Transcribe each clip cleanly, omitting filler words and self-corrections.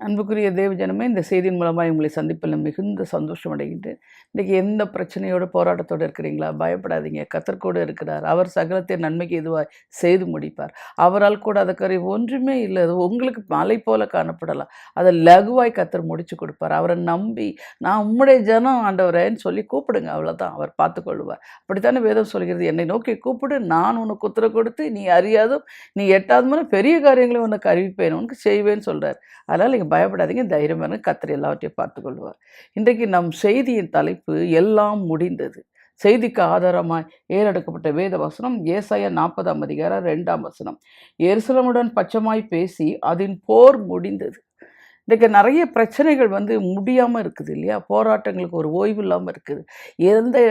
அன்புக்குரிய தேவஜனமே, இந்த செய்தியின் மூலமாக உங்களை சந்திப்பில் மிகுந்த சந்தோஷம் அடைகின்றேன். இன்றைக்கி எந்த பிரச்சனையோட போராட்டத்தோடு இருக்கிறீங்களா? பயப்படாதீங்க. கர்த்தர் கூட இருக்கிறார். அவர் சகலத்தை நன்மைக்கு எதுவாய் செய்து முடிப்பார். அவரால் கூட அதற்கரை ஒன்றுமே இல்லை. அது உங்களுக்கு மலை போல காணப்படலாம். அதை லகுவாய் கர்த்தர் முடிச்சு கொடுப்பார். அவரை நம்பி நான் உம்முடைய ஜனம் ஆண்டவரேன்னு சொல்லி கூப்பிடுங்க. அவ்வளோதான், அவர் பார்த்துக்கொள்வார். அப்படித்தானே வேதம் சொல்கிறது, என்னை நோக்கி கூப்பிடு, நான் உனக்கு உத்தரவு கொடுத்து நீ அறியாதும் நீ எட்டாவது பெரிய காரியங்களை உனக்கு அறிவிப்பேன், உனக்கு செய்வேன்னு சொல்கிறார். அதனால் நீங்கள் பயப்படாதீங்க, தைரியமான கர்த்தர் எல்லாவற்றையும் பார்த்துக்கொள்வார். இன்றைக்கு நம் செய்தியின் தலைப்பு எல்லாம் முடிந்தது. செய்திக்கு ஆதாரமாய் ஏறெடுக்கப்பட்ட வேத வசனம் ஏசாயா 40ஆம் அதிகாரம் 2ஆம் வசனம். எருசலேமுடன் பட்சமாய் பேசி அதன் போர் முடிந்தது. இன்றைக்கு நிறைய பிரச்சனைகள் முடியாமல் இருக்குது இல்லையா? போராட்டங்களுக்கு ஒரு ஓய்வு இல்லாமல் இருக்குது. எதை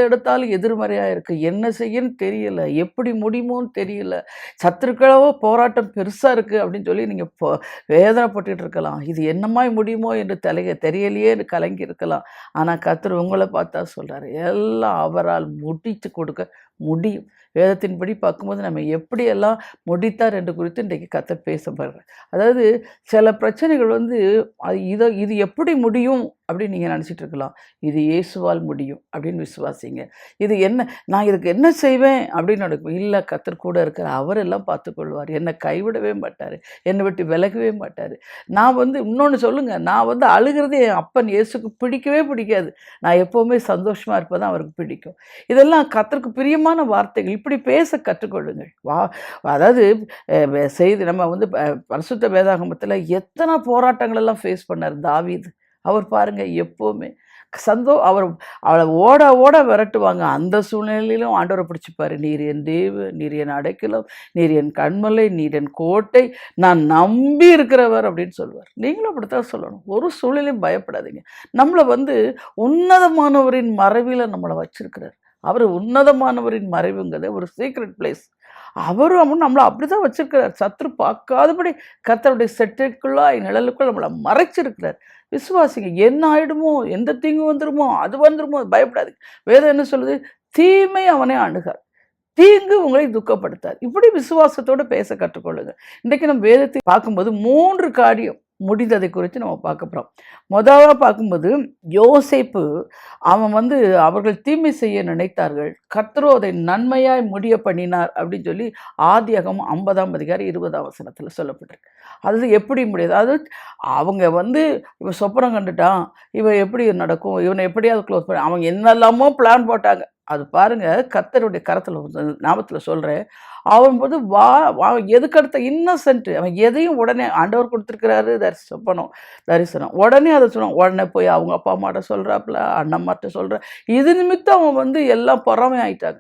எடுத்தாலும் எதிர்மறையாக இருக்குது. என்ன செய்யன்னு தெரியல, எப்படி முடியுமோன்னு தெரியல, சத்துருக்களவோ போராட்டம் பெருசாக இருக்குது அப்படின்னு சொல்லி நீங்கள் வேதனைப்பட்டுட்டு இருக்கலாம். இது என்னமாய் முடியுமோ என்று தெரியலையே கலங்கி இருக்கலாம். ஆனால் கர்த்தர் உங்களை பார்த்தா சொல்கிறார், எல்லாம் அவரால் முடித்து கொடுக்க முடியும். வேதத்தின்படி பார்க்கும்போது நம்ம எப்படியெல்லாம் முடித்தார் என்று குறித்து இன்றைக்கு கர்த்தர் பேசப்படுறார். அதாவது சில பிரச்சனைகள் இது எப்படி முடியும் அப்படின்னு நீங்கள் நினச்சிட்டு இருக்கலாம். இது இயேசுவால் முடியும் அப்படின்னு விசுவாசிங்க. இது என்ன, நான் இதுக்கு என்ன செய்வேன் அப்படின்னு நடக்கும் இல்லை, கர்த்தர் கூட இருக்கிற அவரெல்லாம் பார்த்துக்கொள்வார். என்னை கைவிடவே மாட்டார், என்னை விட்டு விலகவே மாட்டார். நான் இன்னொன்று சொல்லுங்கள், நான் அழுகிறது என் அப்பன் இயேசுக்கு பிடிக்கவே பிடிக்காது. நான் எப்போவுமே சந்தோஷமாக இருப்பதான் அவருக்கு பிடிக்கும். இதெல்லாம் கர்த்தருக்கு பிரியமான வார்த்தைகள். இப்படி பேச கற்றுக்கொள்ளுங்கள். அதாவது செய்தி நம்ம பரிசுத்த வேதாகமத்தில் எத்தனை போராட்டங்கள் எல்லாம் ஃபேஸ் பண்ணார் தாவீது. அவர் பாருங்க, எப்போவுமே அவளை ஓட ஓட விரட்டுவாங்க. அந்த சூழ்நிலையிலும் ஆண்டவரை பிடிச்சிப்பாரு. நீர் என் தேவ, நீர் என் அடைக்கலம், நீர் என் கண்மலை, நீர் என் கோட்டை, நான் நம்பி இருக்கிறவர் அப்படின்னு சொல்லுவார். நீங்களும் அப்படித்தான் சொல்லணும். ஒரு சூழ்நிலையும் பயப்படாதீங்க. நம்மளை உன்னதமானவரின் மறைவில் நம்மளை வச்சிருக்கிறார். அவர் உன்னதமானவரின் மறைவுங்கிறது ஒரு சீக்ரெட் பிளேஸ். அவரும் நம்மளை அப்படி தான் வச்சிருக்கிறார். சத்துரு பார்க்காதபடி கர்த்தருடைய செட்டைக்குள்ளாய் நிழலுக்குள் நம்மளை மறைச்சிருக்கிறார். விசுவாசிங்க. என்ன ஆயிடுமோ, எந்த தீங்கு வந்துருமோ, அது வந்துருமோ, பயப்படாது. வேதம் என்ன சொல்லுது? தீமை அவனை அணுகார், தீங்கு உங்களை துக்கப்படுத்தார். இப்படி விசுவாசத்தோடு பேச கற்றுக்கொள்ளுங்க. இன்றைக்கு நம்ம வேதத்தை பார்க்கும்போது 3 காரியம் முடிந்ததை குறித்து நம்ம பார்க்க போகிறோம். முதலாக பார்க்கும்போது யோசேப்பு, அவன் அவர்கள் தீமை செய்ய நினைத்தார்கள், கர்த்தரோ அதை நன்மையாய் முடிய பண்ணினார் அப்படின்னு சொல்லி ஆதியாகமம் 50ஆம் அதிகாரம் 20ஆம் வசனத்தில் சொல்லப்பட்டிருக்கு. அது எப்படி முடியாது? அது அவங்க இவன் சொப்பனம் கண்டுட்டான், இவன் எப்படி நடக்கும், இவனை எப்படியாவது க்ளோஸ் பண்ண, அவங்க என்னெல்லாமோ பிளான் போட்டாங்க. அது பாருங்கள், கர்த்தருடைய கரத்தில் ஞாபகத்தில் சொல்கிறேன். அவன் எதுக்கடுத்த இன்னசென்ட்டு, அவன் எதையும் உடனே ஆண்டவர் கொடுத்துருக்கிறாரு தரிசனம், உடனே அதை சொன்னான். உடனே போய் அவங்க அப்பா அம்மாட்ட சொல்கிறாப்புல, அண்ணம்மாட்ட சொல்கிற, இது நிமித்தம் அவன் எல்லாம் பொறாமை ஆயிட்டாங்க.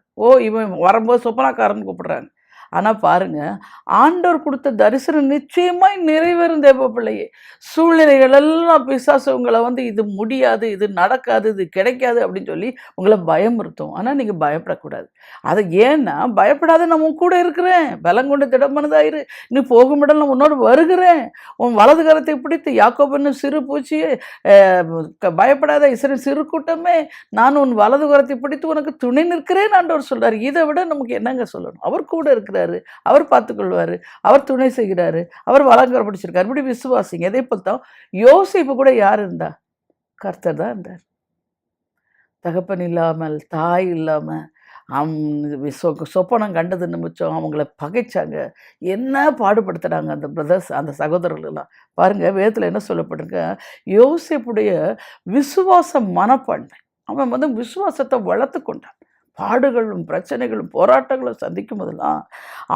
இவன் வரும்போது சொப்பனாக்காரன்னு கூப்பிடுறாங்க. ஆனால் பாருங்கள், ஆண்டவர் கொடுத்த தரிசனம் நிச்சயமாய் நிறைவேறும் தேவ பிள்ளையே. சூழ்நிலைகள் எல்லாம் பிசாசு உங்களை இது முடியாது, இது நடக்காது, இது கிடைக்காது அப்படின்னு சொல்லி உங்களை பயமுறுத்தும். ஆனால் நீங்கள் பயப்படக்கூடாது. அது ஏன்னா, பயப்படாத, நான் உன் கூட இருக்கிறேன், பலங்கொண்டு திடமனதாயிரு, நீ போகும் இடம் நான் உன்னோடு வருகிறேன், உன் வலது கரத்தை பிடித்து யாக்கோபுன்னு சிறு பூச்சியே, பயப்படாத இஸ்ரவேல் சிறு கூட்டமே, நான் உன் வலது கரத்தை பிடித்து உனக்கு துணை நிற்கிறேன் ஆண்டவர் சொல்கிறார். இதை விட நமக்கு என்னங்க சொல்லணும்? அவர் கூட இருக்கிறார், அவர் பார்த்துக்கொள்வார், அவர் துணை செய்கிறாரு, அவர் வளங்கர பிடிச்சிருக்காரு. இப்படி விசுவாசிங்க. அதே போல் தான் யோசேப்பு கூட யார் இருந்தா? கர்த்தர் தான் இருந்தார். தகப்பன் இல்லாமல், தாய் இல்லாமல், சொப்பனம் கண்டது நிமிச்சம் அவங்கள பகைச்சாங்க. என்ன பாடுபடுத்துகிறாங்க அந்த பிரதர்ஸ், அந்த சகோதரர்கள்லாம். பாருங்கள், வேதத்தில் என்ன சொல்லப்பட்டிருக்க, யோசேப்புடைய விசுவாச மனப்பான்மை, அவன் விசுவாசத்தை வளர்த்து கொண்டான். பாடுகளும் பிரச்சனைகளும் போராட்டங்களும் சந்திக்கும் போதெல்லாம்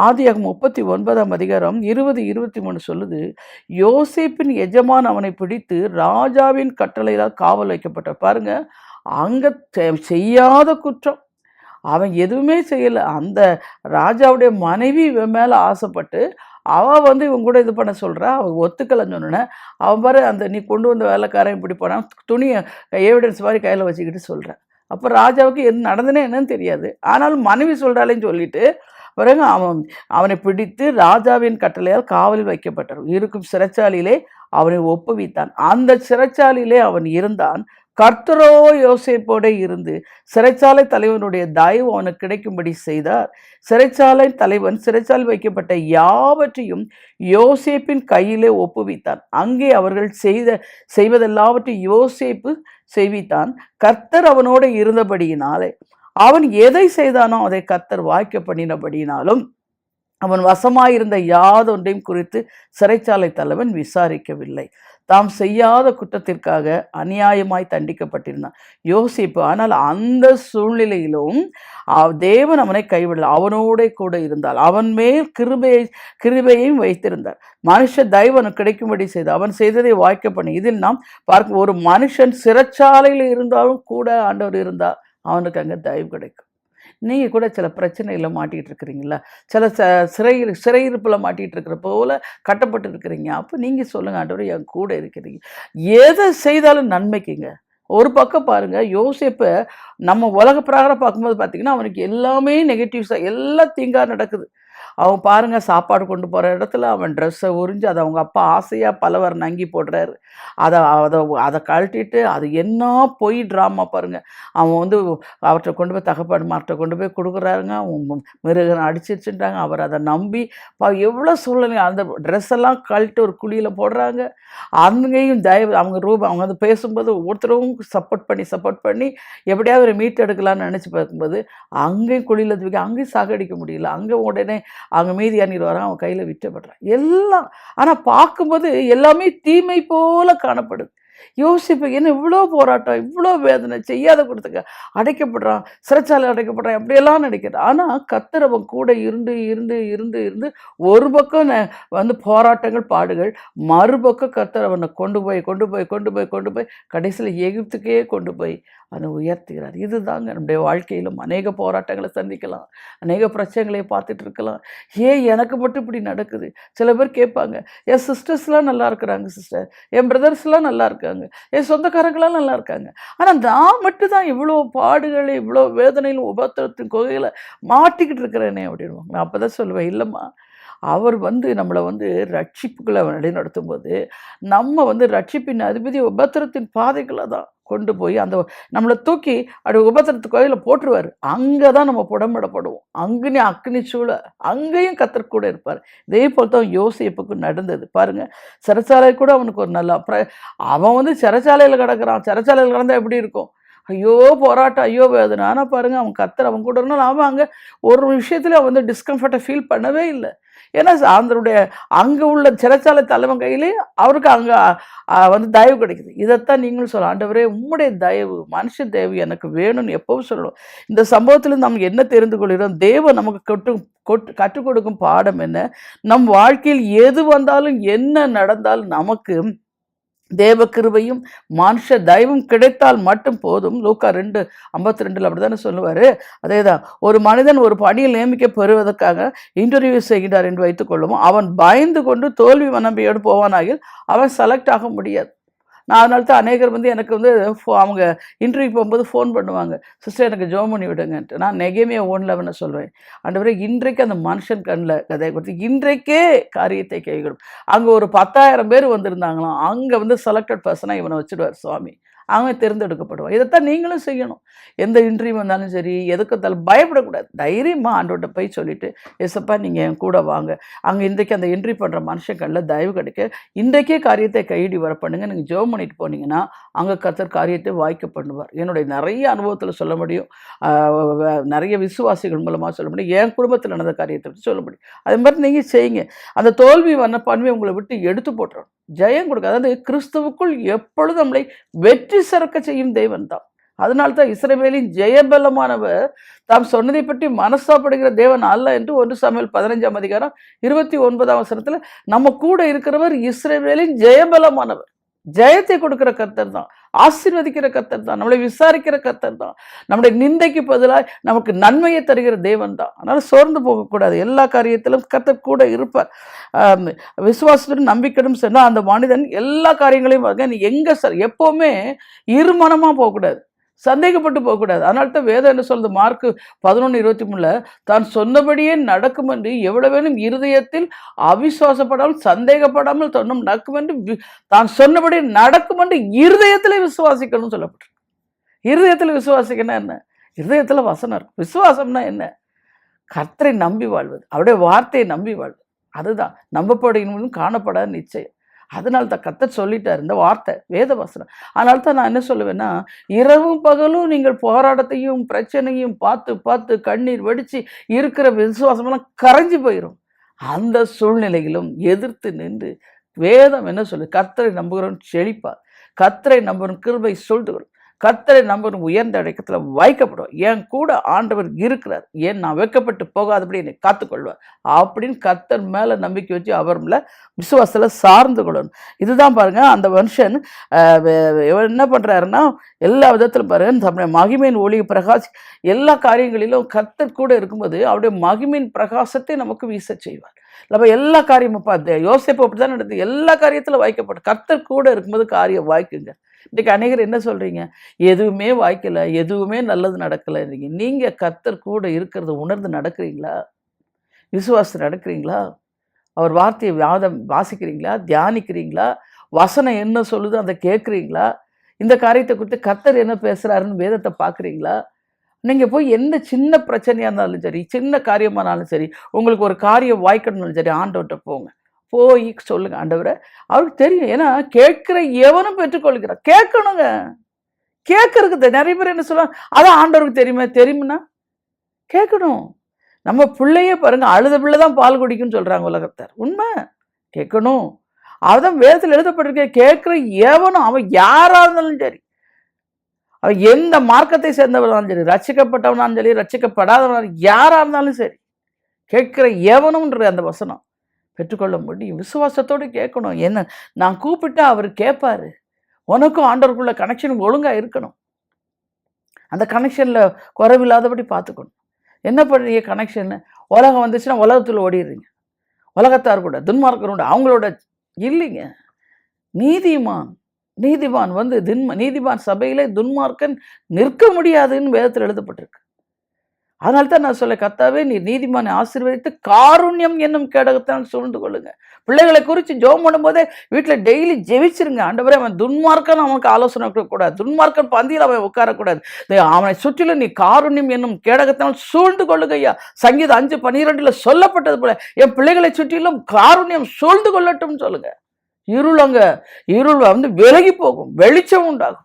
ஆதியாகமம் 39ஆம் அதிகாரம் 20-23 சொல்லுது, யோசேப்பின் எஜமான் அவனை பிடித்து ராஜாவின் கட்டளையால் காவல் வைக்கப்பட்டார். பாருங்க, அங்கே செய்யாத குற்றம், அவன் எதுவுமே செய்யலை. அந்த ராஜாவுடைய மனைவி இவன் மேலே ஆசைப்பட்டு அவள் இவன் கூட இது பண்ண சொல்கிறா. அவன் ஒத்துக்கலைன்னு சொன்னோன்னே அவன் பாரு, அந்த நீ கொண்டு வந்த வேலைக்காரன் இப்படி போனான், துணியை எவிடன்ஸ் மாதிரி கையில் வச்சுக்கிட்டு சொல்கிறேன். அப்போ ராஜாவுக்கு என்ன நடந்துனே என்னன்னு தெரியாது. ஆனாலும் மனைவி சொல்கிறாளேன்னு சொல்லிட்டு பிறகு அவனை பிடித்து ராஜாவின் கட்டளையால் காவலில் வைக்கப்பட்டார். இருக்கும் சிறைச்சாலையிலே அவனை ஒப்புவித்தான். அந்த சிறைச்சாலையிலே அவன் இருந்தான். கர்த்தரோ யோசேப்போட இருந்து சிறைச்சாலை தலைவனுடைய தயவு அவனுக்கு கிடைக்கும்படி செய்தார். சிறைச்சாலை தலைவன் சிறைச்சாலை வைக்கப்பட்ட யாவற்றையும் யோசேப்பின் கையிலே ஒப்புவித்தான். அங்கே அவர்கள் செய்வதெல்லாவற்றையும் யோசேப்பு செய்வித்தான். கர்த்தர் அவனோடு இருந்தபடியினாலே அவன் எதை செய்தானோ அதை கர்த்தர் வாய்க்க பண்ணினபடியினாலும் அவன் வசமாயிருந்த யாதொன்றையும் குறித்து சிறைச்சாலை தலைவன் விசாரிக்கவில்லை. தாம் செய்யாத குற்றத்திற்காக அநியாயமாய் தண்டிக்கப்பட்டிருந்தான் யோசிப்பு. ஆனால் அந்த சூழ்நிலையிலும் தேவன் அவனை கைவிடல, அவனோட கூட இருந்தால் அவன் மேல் கிருபையையும் வைத்திருந்தார். மனுஷ தயவு கிடைக்கும்படி செய்து அவன் செய்ததை வாய்க்க பண்ணி. இதில் நாம் பார்க்க ஒரு மனுஷன் சிறைச்சாலையில் இருந்தாலும் கூட ஆண்டவர் இருந்தால் அவனுக்கு அங்கே தயவு கிடைக்கும். நீங்கள் கூட சில பிரச்சனையில் மாட்டிகிட்டு இருக்கிறீங்களா, சில சிறையிருப்பில் மாட்டிகிட்டு இருக்கிற போல கட்டப்பட்டு இருக்கிறீங்க. அப்போ நீங்கள் சொல்லுங்கள், ஆண்டவரே என் கூட இருக்கிறீங்க. எதை செய்தாலும் நன்மைக்குங்க. ஒரு பக்கம் பாருங்கள், யோசேப்பை நம்ம உலக பிரகாரம் பார்க்கும்போது பார்த்திங்கன்னா அவனுக்கு எல்லாமே நெகட்டிவ்ஸாக எல்லாம் தீங்காக நடக்குது. அவன் பாருங்கள், சாப்பாடு கொண்டு போகிற இடத்துல அவன் ட்ரெஸ்ஸை உறிஞ்சு அதை அவங்க அப்பா ஆசையாக பலவர் நங்கி போடுறாரு. அதை அதை அதை கழட்டிட்டு அது என்ன போய் ட்ராமா பாருங்கள். அவன் வந்து அவர்கிட்ட கொண்டு போய் தகப்பாடுமார்கிட்ட கொண்டு போய் கொடுக்குறாருங்க. அவங்க மிருகனை அடிச்சிருச்சுட்டாங்க. அவர் அதை நம்பி எவ்வளோ சூழ்நிலை அந்த ட்ரெஸ் எல்லாம் கழட்டி ஒரு குழியில் போடுறாங்க. அங்கேயும் தயவு அவங்க வந்து பேசும்போது ஒருத்தரும் சப்போர்ட் பண்ணி எப்படியாவது ஒரு மீட் எடுக்கலாம்னு நினச்சி பார்க்கும்போது அங்கேயும் குழியில் தூக்கி அங்கேயும் சாகடிக்க முடியல. அங்கே உடனே அவங்க மீதி அணிட்டு வரான், அவன் கையில் விட்டப்படுறான் எல்லாம். ஆனால் பார்க்கும்போது எல்லாமே தீமை போல காணப்படுது. யோசிப்பு என்ன இவ்வளோ போராட்டம், இவ்வளோ வேதனை, செய்யாத கொடுத்துக்க அடைக்கப்படுறான், சிறைச்சாலை அடைக்கப்படுறான், அப்படியெல்லாம் நினைக்கிறான். ஆனால் கர்த்தர் அவன் கூட இருந்து இருந்து இருந்து இருந்து ஒரு பக்கம் வந்து போராட்டங்கள் பாடுகள், மறுபக்கம் கர்த்தர் அவனை கொண்டு போய் கடைசியில் எகிப்துக்கே கொண்டு போய் அதை உயர்த்துகிறார். இதுதாங்க நம்முடைய வாழ்க்கையிலும் அநேக போராட்டங்களை சந்திக்கலாம், அநேக பிரச்சனைகளை பார்த்துட்டு இருக்கலாம். ஏன் எனக்கு மட்டும் இப்படி நடக்குது? சில பேர் கேட்பாங்க, என் சிஸ்டர்ஸ்லாம் நல்லா இருக்கிறாங்க சிஸ்டர், என் பிரதர்ஸ்லாம் நல்லா இருக்காங்க, என் சொந்தக்காரங்களாம் நல்லா இருக்காங்க, ஆனால் நான் மட்டும்தான் இவ்வளோ பாடுகளை இவ்வளோ வேதனையிலும் உபத்திரத்தின் கொகையில் மாட்டிக்கிட்டு இருக்கிறேனே அப்படின்வாங்க. நான் அப்போ தான் சொல்லுவேன், இல்லைம்மா, அவர் வந்து நம்மளை வந்து ரட்சிப்புகளை வழிநடத்தும் போது நம்ம வந்து ரட்சிப்பின் அதிபதி உபத்திரத்தின் பாதைகளை தான் கொண்டு போய் அந்த நம்மளை தூக்கி அப்படி உபத்திரத்து கோயிலில் போட்டுருவார். அங்கே தான் நம்ம புடம்படப்படுவோம். அங்கனே அக்னி சூழ அங்கேயும் கர்த்தர் கூட இருப்பார். இதே போல் தான் யோசேப்புக்கு நடந்தது பாருங்கள். சிறைச்சாலை கூட அவனுக்கு ஒரு நல்ல அவன் வந்து சிறைச்சாலையில் கிடக்கிறான். சிறைச்சாலையில் கிடந்தால் எப்படி இருக்கும்? ஐயோ போராட்டம், ஐயோ வேதனை. ஆனால் பாருங்கள், அவன் கர்த்தர் அவன் கூட இருந்தாலும் அவன் அங்கே ஒரு விஷயத்துல அவன் வந்து டிஸ்கம்ஃபர்ட்டை ஃபீல் பண்ணவே இல்லை. ஏன்னா அதனுடைய அங்கே உள்ள சிறைச்சாலை தலைவன் கையிலே அவருக்கு அங்கே வந்து தயவு கிடைக்குது. இதைத்தான் நீங்களும் சொல்லலாம், ஆண்டவரே உம்முடைய தயவு, மனுஷ தயவு எனக்கு வேணும்னு எப்பவும் சொல்லணும். இந்த சம்பவத்தில் நம்ம என்ன தெரிந்து கொள்கிறோம்? தேவன் நமக்கு கற்றுக் கொடுக்கும் பாடம் என்ன? நம் வாழ்க்கையில் எது வந்தாலும் என்ன நடந்தாலும் நமக்கு தேவ கிருபையும் மனுஷ தயவும் கிடைத்தால் மட்டும் போதும். லூக்கா 2:52 அப்படி தானே சொல்லுவார். அதே தான், ஒரு மனிதன் ஒரு பணியில் நியமிக்க பெறுவதற்காக இன்டர்வியூ செய்கிறார் என்று வைத்துக்கொள்ளும். அவன் பயந்து கொண்டு தோல்வி மனமையோடு போவானாகில் அவன் செலக்ட் ஆக முடியாது. நான் அதனால தான் அநேகர் வந்து எனக்கு வந்து அவங்க இன்டர்வியூ போகும்போது ஃபோன் பண்ணுவாங்க, சிஸ்டர் எனக்கு ஜோம் பண்ணி விடுங்கன்ட்டு. நான் நெகேமியா 1:11 சொல்லுவேன், ஆண்டவரே இன்றைக்கு அந்த மனுஷன் கண்ணில் கதையை கொடுத்து இன்றைக்கே காரியத்தை கைவிடும். அங்கே ஒரு 10,000 பேர் வந்திருந்தாங்களாம். அங்கே வந்து செலக்டட் பர்சனாக இவனை வச்சுடுவார் சுவாமி. அவன் தேர்ந்தெடுக்கப்படுவான். இதைத்தான் நீங்களும் செய்யணும். எந்த இன்டர்வியூ வந்தாலும் சரி, எதுக்கு வந்தாலும் பயப்படக்கூடாது. தைரியமாக ஆண்டவர்கிட்ட போய் சொல்லிவிட்டு, ஏசப்பா நீங்கள் என் கூட வாங்க, அங்கே இன்றைக்கு அந்த இன்டர்வியூ பண்ணுற மனுஷங்களில் தயவு கிடைக்க இன்றைக்கே காரியத்தை கையிடி வர பண்ணுங்க. நீங்கள் ஜெபம் பண்ணிட்டு போனீங்கன்னா அங்கே கர்த்தர் காரியத்தை வாய்க்க பண்ணுவார். என்னுடைய நிறைய அனுபவத்தில் சொல்ல முடியும், நிறைய விசுவாசிகள் மூலமாக சொல்ல முடியும், என் குடும்பத்தில் நடந்த காரியத்தை பற்றி சொல்ல முடியும். அது மாதிரி நீங்கள் செய்யுங்க. அந்த தோல்வி மனப்பான்மை உங்களை விட்டு எடுத்து போட்டுறோம், ஜெயம் கொடுக்க. அதாவது கிறிஸ்துவுக்குள் எப்பொழுதும் நம்மளை வெற்றி சிறக்க செய்யும் தேவன் தான். அதனால்தான் இஸ்ரவேலின் ஜெயபலமானவர் தாம் சொன்னதை பற்றி மனஸ்தாபடுகிற தேவன் அல்ல என்று 1 சாமுவேல் 15:29 நம்ம கூட இருக்கிறவர் இஸ்ரவேலின் ஜெயபலமானவர். ஜெயத்தை கொடுக்கிற கர்த்தர் தான், ஆசீர்வதிக்கிற கர்த்தர் தான், நம்மளை விசாரிக்கிற கர்த்தர் தான், நம்முடைய நிந்தைக்கு பதிலாக நமக்கு நன்மையை தருகிற தேவன் தான். அதனால் சோர்ந்து போகக்கூடாது. எல்லா காரியத்திலும் கர்த்தர் கூட இருப்பார். விசுவாசத்துடன் நம்பிக்கையும் சொன்னால் அந்த மனிதன் எல்லா காரியங்களையும் நீ எங்கே சார் எப்போவுமே இருமனமாக போகக்கூடாது. சந்தேகப்பட்டு போகக்கூடாது. அதனால தான் வேதம் என்ன சொல்லுது, மார்க்கு 11:23 தான் சொன்னபடியே நடக்கும் என்று எவ்வளவேனும் இருதயத்தில் அவிசுவாசப்படாமல் சந்தேகப்படாமல் சொன்னும் நடக்கும் என்று தான் சொன்னபடி நடக்கும் என்று இருதயத்திலே விசுவாசிக்கணும்னு சொல்லப்பட்டிருக்கு. இருதயத்தில் விசுவாசிக்கணும் என்ன? இருதயத்தில் வசனம் இருக்கும். விசுவாசம்னா என்ன? கர்த்தரை நம்பி வாழ்வது, அவருடைய வார்த்தையை நம்பி வாழ்வது. அதுதான் நம்பப்படுகிறவனும் காணப்படாத நிச்சயம். அதனால தான் கர்த்தர் சொல்லிட்டார் இந்த வார்த்தை, வேத வசனம். அதனால தான் நான் என்ன சொல்லுவேன்னா, இரவும் பகலும் நீங்கள் போராட்டத்தையும் பிரச்சனையும் பார்த்து பார்த்து கண்ணீர் வடித்து இருக்கிற விசுவாசமெல்லாம் கரைஞ்சி போயிடும். அந்த சூழ்நிலையிலும் எதிர்த்து நின்று வேதம் என்ன சொல்லு, கர்த்தரை நம்புகிறவன் செழிப்பார், கர்த்தரை நம்புகிறவன் கிருபை சொல்லுகிறோம், கர்த்தரை நம்புகிறவன் உயர்ந்த இடத்துல வைக்கப்படும், என் கூட ஆண்டவர் இருக்கிறார், ஏன் நான் வைக்கப்பட்டு போகாதபடி என்னை காத்துக்கொள்வார் அப்படின்னு கர்த்தர் மேலே நம்பிக்கை வச்சு அவர் மேலே விசுவாசத்தில் சார்ந்து கொள்ளணும். இதுதான் பாருங்க, அந்த மனுஷன் என்ன பண்ணுறாருன்னா எல்லா விதத்திலும் பாருங்க, நம்முடைய மகிமையின் ஒளி பிரகாஷ் எல்லா காரியங்களிலும் கர்த்தர் கூட இருக்கும்போது அவருடைய மகிமையின் பிரகாசத்தை நமக்கு வீச செய்வார். நம்ம எல்லா காரியமும் பார்த்து யோசிப்பு அப்படி தான் நடந்து எல்லா காரியத்தில் வாய்க்கப்படும். கர்த்தர் கூட இருக்கும்போது காரியம் வாய்க்குங்க. இன்றைக்கி அநேகர் என்ன சொல்கிறீங்க, எதுவுமே வாய்க்கலை, எதுவுமே நல்லது நடக்கலைன்றீங்க. நீங்கள் கர்த்தர் கூட இருக்கிறத உணர்ந்து நடக்கிறீங்களா? விசுவாசம் நடக்கிறீங்களா? அவர் வார்த்தையை வாசிக்கிறீங்களா? தியானிக்கிறீங்களா? வசனம் என்ன சொல்லுதோ அதை கேட்குறீங்களா? இந்த காரியத்தை குறித்து கர்த்தர் என்ன பேசுகிறாருன்னு வேதத்தை பார்க்குறீங்களா? நீங்கள் போய் எந்த சின்ன பிரச்சனையாக இருந்தாலும் சரி, சின்ன காரியமானாலும் சரி, உங்களுக்கு ஒரு காரியம் வாய்க்கணும்னாலும் சரி, ஆண்டவர்கிட்ட போங்க. போய் சொல்லுங்க, ஆண்டவரை அவருக்கு தெரியும். ஏன்னா கேட்கிற எவனும் பெற்றுக்கொள்கிறார். கேட்கணுங்க. கேட்கறதுக்கு நிறைய பேர் என்ன சொல்லுவாங்க, அதான் ஆண்டவருக்கு தெரியுமா கேட்கணும். நம்ம பிள்ளையே பாருங்க, அழுத பிள்ளை தான் பால் குடிக்கும்னு சொல்றாங்க உலகத்தார். உண்மை. கேட்கணும். அதான் வேதத்தில் எழுதப்பட்டிருக்க, கேட்கிற எவனும் அவன் யாரா இருந்தாலும் சரி, அவன் எந்த மார்க்கத்தை சேர்ந்தவனாலும் சரி, ரட்சிக்கப்பட்டவனாலும் சரி, ரட்சிக்கப்படாதவனாலும் யாரா இருந்தாலும் சரி, கேட்கிற எவனும்ன்ற அந்த வசனம் பெற்றுக்கொள்ள முடியும். விசுவாசத்தோடு கேட்கணும். என்ன நான் கூப்பிட்டா அவர் கேட்பாரு. உனக்கும் ஆண்டவருக்குள்ள கனெக்ஷன் ஒழுங்காக இருக்கணும். அந்த கனெக்ஷனில் குறைவில்லாதபடி பார்த்துக்கணும். என்ன பண்ணுறீங்க கனெக்ஷன்னு? உலகம் வந்துச்சுன்னா உலகத்தில் ஓடிடுறீங்க. உலகத்தார் கூட துன்மார்க்கரோட அவங்களோட இல்லைங்க. நீதிமான் வந்து நீதிமான் சபையிலே துன்மார்க்கன் நிற்க முடியாதுன்னு வேதத்தில் எழுதப்பட்டிருக்கு. அதனால தான் நான் சொல்ல, கர்த்தாவே நீர் நீதிமானை ஆசீர்வதித்து காருண்யம் என்னும் கேடகத்தான் சூழ்ந்து கொள்ளுங்க. பிள்ளைகளை குறித்து ஜெபம் பண்ணும்போதே வீட்டில் டெய்லி ஜெபிச்சிருங்க. ஆண்டவரே அவன் துன்மார்க்கன், அவனுக்கு ஆலோசனை கொடுக்கக்கூடாது, துன்மார்க்கன் பந்தியில் அவன் உட்காரக்கூடாது, அவனை சுற்றிலும் நீ காருண்யம் என்னும் கேடகத்தினால் சூழ்ந்து கொள்ளுகையா. சங்கீதம் 5:12 சொல்லப்பட்டது போல என் பிள்ளைகளை சுற்றிலும் காருண்யம் சூழ்ந்து கொள்ளட்டும் சொல்லுங்க. இருள் வந்து விலகி போகும், வெளிச்சம் உண்டாகும்.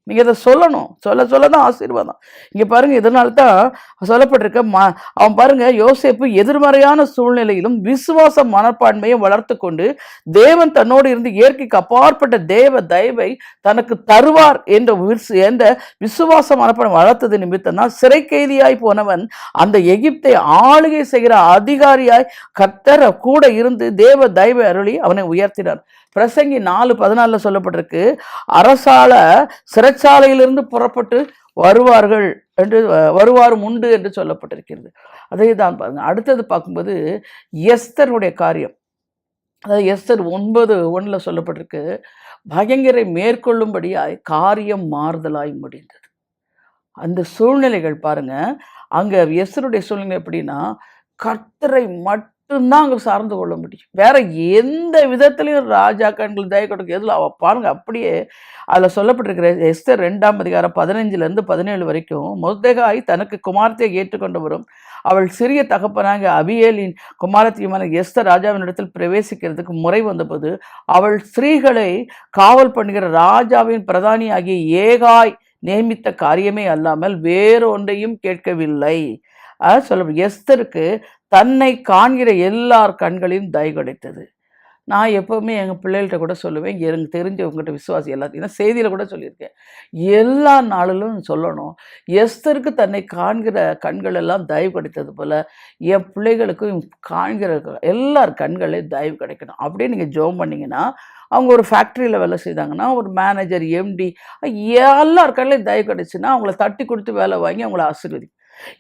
நீங்கள் இதை சொல்லணும். சொல்ல தான் ஆசீர்வாதம். இங்கே பாருங்கள், இதனால தான் சொல்லப்பட்டிருக்க அவன் பாருங்கள், யோசேப்பு எதிர்மறையான சூழ்நிலையிலும் விசுவாச மனப்பான்மையை வளர்த்து கொண்டு தேவன் தன்னோடு இருந்து இயற்கைக்கு அப்பாற்பட்ட தேவ தயவை தனக்கு தருவார் என்ற விசுவாச மனப்பான்மை வளர்த்தது நிமித்தம் தான் சிறை கைதியாய் போனவன் அந்த எகிப்தை ஆளுகை செய்கிற அதிகாரியாய் கர்த்தர் கூட இருந்து தேவ தயவை அருளி அவனை உயர்த்தினார். பிரசங்கி 4:14 சொல்லப்பட்டிருக்கு, அரசால சிறைச்சாலையிலிருந்து புறப்பட்டு வருவாரும் உண்டு என்று சொல்லப்பட்டிருக்கிறது. அதே தான் பாருங்க. அடுத்தது பார்க்கும்போது எஸ்தருடைய காரியம், அதாவது எஸ்தர் 9:1 சொல்லப்பட்டிருக்கு, பயங்கரை மேற்கொள்ளும்படியாய் காரியம் மாறுதலாய் முடிந்தது. அந்த சூழ்நிலைகள் பாருங்க, அங்கே எஸ்தருடைய சூழ்நிலை எப்படின்னா, கர்த்தரை மட்டும்தான் அங்கே சார்ந்து கொள்ள முடியும். வேற எந்த விதத்திலையும் ராஜா கண்கள் தய கொடுக்க எதில் அவள் பாருங்க. அப்படியே அதில் சொல்லப்பட்டிருக்கிற எஸ்தர் 2ஆம் அதிகாரம் 15-17 வரைக்கும், மொர்தெகாய் தனக்கு குமாரத்தை ஏற்றுக்கொண்டு வரும் அவள் சிறிய தகப்பனாக அபியேலின் குமாரத்தியுமான எஸ்தர் ராஜாவினிடத்தில் பிரவேசிக்கிறதுக்கு முறை வந்தபோது அவள் ஸ்திரீகளை காவல் பண்ணுகிற ராஜாவின் பிரதானி ஆகிய ஏகாய் நியமித்த காரியமே அல்லாமல் வேறொன்றையும் கேட்கவில்லை. சொல்ல எஸ்தருக்கு தன்னை காண்கிற எல்லார் கண்களையும் தயை கிடைத்தது. நான் எப்போவுமே எங்கள் பிள்ளைகள்கிட்ட கூட சொல்லுவேன், எனக்கு தெரிஞ்சவங்ககிட்ட விசுவாசி எல்லாத்தையும் செய்தியில் கூட சொல்லியிருக்கேன், எல்லா நாளிலும் சொல்லணும், எஸ்தருக்கு தன்னை காண்கிற கண்கள் எல்லாம் தயவு கிடைத்தது போல் என் பிள்ளைகளுக்கும் காண்கிற எல்லார் கண்களையும் தயவு கிடைக்கணும். அப்படியே நீங்கள் ஜெபம் பண்ணிங்கன்னா, அவங்க ஒரு ஃபேக்ட்ரியில் வேலை செய்தாங்கன்னா, ஒரு மேனேஜர், எம்டி, எல்லார் கண்களையும் தயவு கிடைச்சுன்னா அவங்கள தட்டி கொடுத்து வேலை வாங்கி அவங்கள ஆசீர்வதிக்கும்.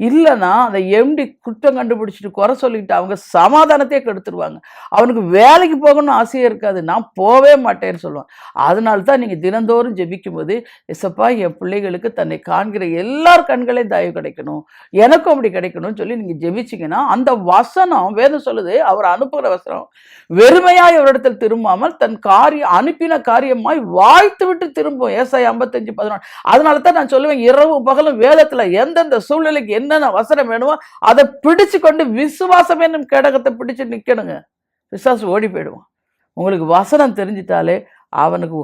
இல்லைன்னா அந்த எம்டி குற்றம் கண்டுபிடிச்சிட்டு குறை சொல்லிட்டு அவங்க சமாதானத்தையே கெடுத்துருவாங்க. அவனுக்கு வேலைக்கு போகணும்னு ஆசையே இருக்காது. நான் போவே மாட்டேன்னு சொல்லுவான். அதனால தான் நீங்கள் தினந்தோறும் ஜெபிக்கும்போது, எசப்பா என் பிள்ளைகளுக்கு தன்னை காண்கிற எல்லார் கண்களையும் தயவு கிடைக்கணும், எனக்கும் அப்படி கிடைக்கணும்னு சொல்லி நீங்கள் ஜெபிச்சிங்கன்னா, அந்த வசனம் வேதம் சொல்லுது, அவர் அனுப்புகிற வசனம் வெறுமையாய் அவரிடத்தில் திரும்பாமல் தன் அனுப்பின காரியமாய் வாய்த்து விட்டு திரும்பும். ஏசாயா 55:11. அதனால தான் நான் சொல்லுவேன், இரவு பகலும் வேதத்தில் எந்தெந்த சூழ்நிலைக்கு என்னென்ன வசனம் வேணுமோ அதை பிடிச்சு கொண்டு விசுவாசம் என்னும் கேடகத்தை பிடிச்சு நிற்கணுங்க. விசுவாசம் ஓடி போயிடுவான். உங்களுக்கு வசனம் தெரிஞ்சிட்டாலே அவனுக்கு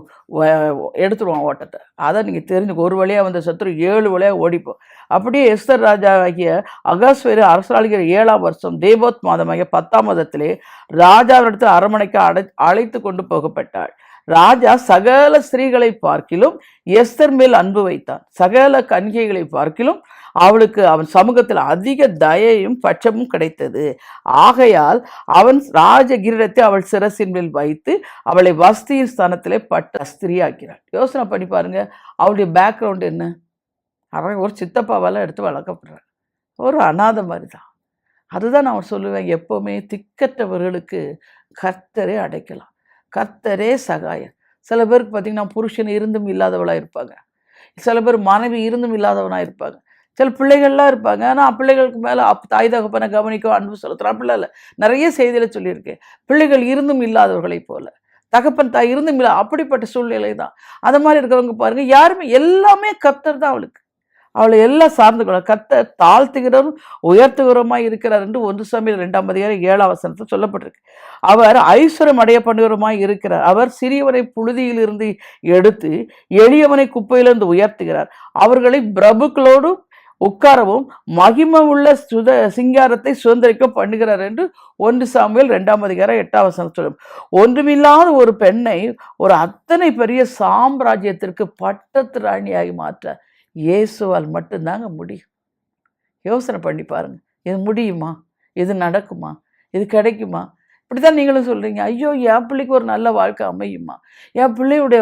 எடுத்துருவான் ஓட்டத்தை. அதை நீங்கள் தெரிஞ்சுக்க. ஒரு வழியாக வந்த சத்துரு 7 வழியாக ஓடிப்போம். அப்படியே எஸ்தர் ராஜா ஆகிய அகாஸ்வேரு அரசாளுகிற 7ஆம் வருஷம் தேவோத் மாதமாகிய 10ஆம் மாதத்திலே ராஜாவிடத்தில் அரமனைக்கு அழைத்து கொண்டு போகப்பட்டாள். ராஜா சகல ஸ்திரீகளை பார்க்கிலும் எஸ்தர் மேல் அன்பு வைத்தான். சகல கன்னிகைகளை பார்க்கிலும் அவளுக்கு அவன் சமூகத்தில் அதிக தயையும் பட்சமும் கிடைத்தது. ஆகையால் அவன் ராஜ கிரீடத்தை அவள் சிரசின் மேல் வைத்து அவளை வஸ்தியின் ஸ்தானத்திலே பட்ட ஸ்திரீயாக்கிறாள். யோசனை பண்ணி பாருங்க, அவளுடைய பேக்ரவுண்ட் என்ன? அவன் ஒரு சித்தப்பாவால் எடுத்து வளர்க்கப்படுறான். ஒரு அநாத மாதிரி தான். அதுதான் நான் சொல்லுவேன், எப்போவுமே திக்கற்றவர்களுக்கு கர்த்தரே அடைக்கலாம், கர்த்தரே சகாயம். சில பேருக்கு பார்த்தீங்கன்னா புருஷன் இருந்தும் இல்லாதவளாக இருப்பாங்க, சில பேர் மனைவி இருந்தும் இல்லாதவனாக இருப்பாங்க, சில பிள்ளைகள்லாம் இருப்பாங்க. ஆனால் பிள்ளைகளுக்கு மேலே தாய் தகப்பனை கவனிக்க அன்பு செலுத்துகிறான். அப்படிலாம் இல்லை. நிறைய செய்தியில் சொல்லியிருக்கேன், பிள்ளைகள் இருந்தும் இல்லாதவர்களை போல, தகப்பன் தாய் இருந்தும் இல்லை, அப்படிப்பட்ட சூழ்நிலை தான். அந்த மாதிரி இருக்கிறவங்க பாருங்கள், யாருமே எல்லாமே கர்த்தர் தான் அவளுக்கு. அவளை எல்லாம் சார்ந்து கொள்ள கர்த்தர் தாழ்த்துகிறவரும் உயர்த்துகிறவருமாய் இருக்கிறார் என்று 1 சாமுவேல் 2ஆம் அதிகாரம் 7ஆம் வசனத்தில் சொல்லப்பட்டிருக்கு. அவர் ஐஸ்வர்யம் அடைய பண்ணுகிறவருமாய் இருக்கிறார். அவர் சிறியவனை புழுதியில் இருந்து எடுத்து எளியவனை குப்பையிலிருந்து உயர்த்துகிறார். அவர்களை பிரபுக்களோடு உட்காரவும் மகிமை உள்ள சிங்காரத்தை சுதந்திரிக்க பண்ணுகிறார் என்று 1 சாமுவேல் 2ஆம் அதிகாரம் 8ஆம் வசனம் சொல்லும். ஒன்றுமில்லாத ஒரு பெண்ணை ஒரு அத்தனை பெரிய சாம்ராஜ்யத்திற்கு பட்டத்து ராணியாகி மாற்ற இயேசுவால் மட்டும்தாங்க முடியும். யோசனை பண்ணி பாருங்க, இது முடியுமா? இது நடக்குமா? இது கிடைக்குமா? இப்படித்தான் நீங்களும் சொல்கிறீங்க, ஐயோ என் பிள்ளைக்கு ஒரு நல்ல வாழ்க்கை அமையுமா, என் பிள்ளையுடைய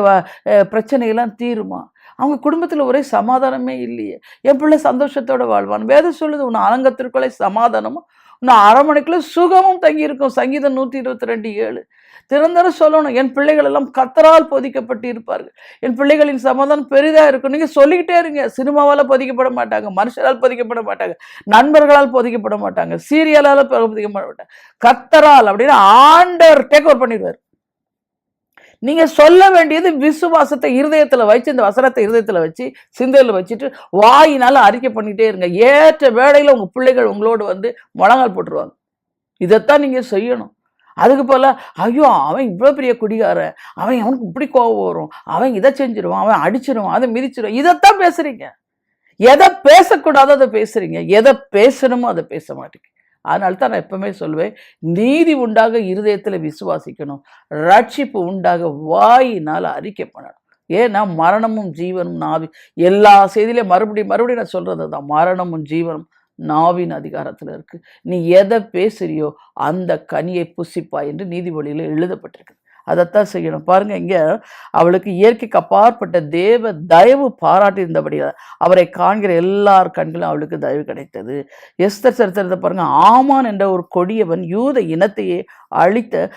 பிரச்சனைகள்லாம் தீருமா, அவங்க குடும்பத்தில் ஒரே சமாதானமே இல்லையே, என் பிள்ளை சந்தோஷத்தோடு வாழ்வான். வேதம் சொல்லுது, உன் அலங்கத்திற்குள்ளே சமாதானமும் உன் அரமனைக்குள்ளே சுகமும் தங்கியிருக்கும். சங்கீதம் 122:7. திறந்தர சொல்லணும், என் பிள்ளைகள் எல்லாம் கர்த்தரால் போதிக்கப்பட்டு இருப்பார்கள், என் பிள்ளைகளின் சமாதானம் பெரிதாக இருக்கும். நீங்கள் சொல்லிக்கிட்டே இருங்க. சினிமாவால் போதிக்கப்பட மாட்டாங்க, மனுஷரால் போதிக்கப்பட மாட்டாங்க, நண்பர்களால் போதிக்கப்பட மாட்டாங்க, சீரியலால் போதிக்கப்பட மாட்டாங்க, கர்த்தரால் அப்படின்னு ஆண்டவர் டேக் ஓவர் பண்ணிடுவார். நீங்க சொல்ல வேண்டியது விசுவாசத்தை இருதயத்தில் வச்சு, இந்த வசனத்தை இருதயத்தில் வச்சு சிந்தையில் வச்சுட்டு வாயினால அறிக்கை பண்ணிட்டே இருங்க. ஏற்ற வேளையில் உங்க பிள்ளைகள் உங்களோடு வந்து முழங்கால் போட்டுருவாங்க. இதைத்தான் நீங்க செய்யணும். அதுக்கு போல ஐயோ அவன் இவ்வளோ பெரிய குடிகாரன், அவனுக்கு இப்படி கோபம் வரும், அவன் இதை செஞ்சிருவான், அவன் அடிச்சிருவான், அதை மிதிச்சிருவான், இதைத்தான் பேசுறீங்க. எதை பேசக்கூடாதோ அதை பேசுறீங்க, எதை பேசணுமோ அதை பேச மாட்டீங்க. அதனால தான் நான் எப்பவுமே சொல்லுவேன், நீதி உண்டாக இருதயத்தில் விசுவாசிக்கணும், ரட்சிப்பு உண்டாக வாயினால் அறிக்கை பண்ணணும். ஏன்னா மரணமும் ஜீவனும் நாவி, எல்லா செய்தியிலையும் மறுபடியும் நான் சொல்கிறது தான், மரணமும் ஜீவனும் நாவின் அதிகாரத்தில் இருக்கு. நீ எதை பேசுறியோ அந்த கனியை புசிப்பாய் என்று நீதிமொழியில் எழுதப்பட்டிருக்கு. அதைத்தான் செய்யணும். பாருங்க, இங்க அவளுக்கு இயற்கைக்கு அப்பாற்பட்ட தேவ தயவு பாராட்டியிருந்தபடியால் அவரை காண்கிற எல்லார் கண்களும் அவளுக்கு தயவு கிடைத்தது. எஸ்தர் சரித்திரத்தை பாருங்க, ஆமான் என்ற ஒரு கொடியவன் யூத இனத்தையே அழித்த